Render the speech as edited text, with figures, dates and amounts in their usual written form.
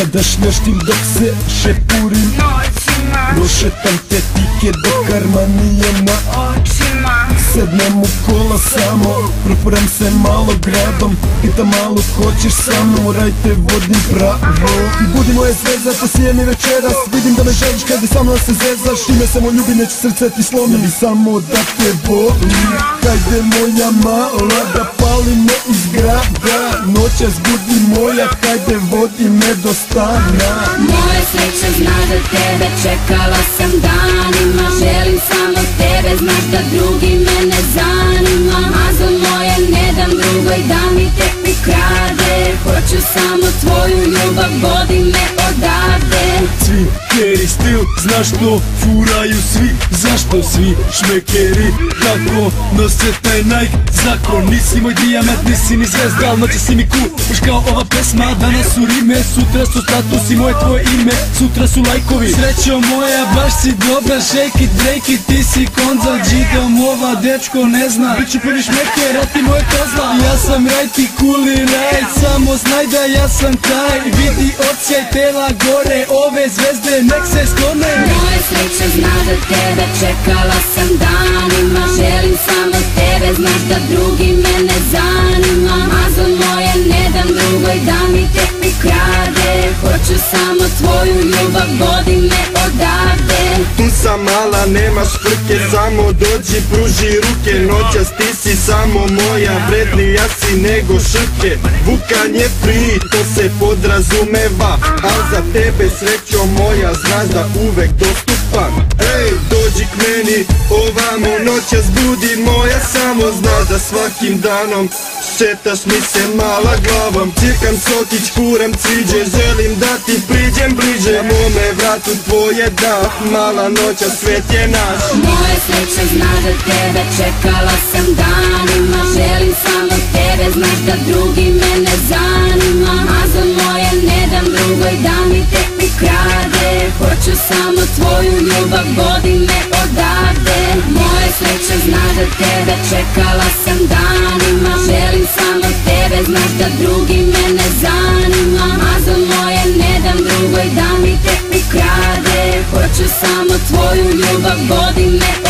Nekadašnja štim dok se šepurim prošetam te tike dok karma nije na očima. Sednem u kola samo, propuram se malo gradom. Pitam malo hoćeš sa mnom, rajte vodim pravo. Budi moje zvezda, to si je mi večeras. Vidim da me želiš kad je sa mnom se zezaš. Ime samo ljubi, neće srce ti slomim i samo da te volim. Hajde moja mala da pali me iz grada. Noćas budi moja, hajde vodi me do stana. Moja sreća zna da tebe čekala sam danima. Želim samo tebe, znaš da drugi me ne zanima. A za moje ne dam drugoj da mi tebi krade. Hoću samo tvoju ljubav, vodi me odavde. Svi keri stil, znaš to furaju svi. Zašto svi šmekeri tako nose taj Nike zakon? Nisi moj dijamant, nisi ni zvezda, al noće si mi cool, baš kao ova pesma. Danas su rime, sutra su statusi, moje tvoje ime, sutra su lajkovi. Srećo moja, baš si dobra, shake it, break it, ti si konzal, džidom ova dečko ne zna. Biću prvi šmeker, a ti moje kozla. Ja sam right i cool i right, samo znaj da ja sam taj. Vidi odsjaj tela gore, ove zvezde nek se sklone. Moja sreća zna da tebe čekala sam danima. Želim samo tebe, znaš da drugi me ne zanima. A za moje ne dam drugoj da mi tebi krade. Hoću samo tvoju ljubav, vodi me odavde. Tu sam mala, nemaš frke, samo dođi, pruži ruke. Noćas ti si samo moja, vrednija si nego šrke. Vukanje free, to se podrazumeva, al za tebe srećo moja, znaš da uvek dostupan. Ej, dođi k meni, ovamo noćas budi moja, samo znaš da svakim danom šetaš mi se mala glavom. Cirkam sokić, kuram ciđe, želim da ti priđem bliže. Mome vratu tvoje dah, mala noćas svet je naš. Moja sreća zna da tebe čekala sam danima. Želim samo tebe, znaš da drugi me ne zanima. A za moje ne dam drugoj da mi tebi krade. Hoću samo tvoju ljubav, vodi me odavde. Moja sreća zna da tebe čekala sam danima. Želim samo tebe, znaš da drugi me ne zanima. A za moje ne dam drugoj da mi tebi krade. Hoću samo tvoju ljubav, vodi me odavde.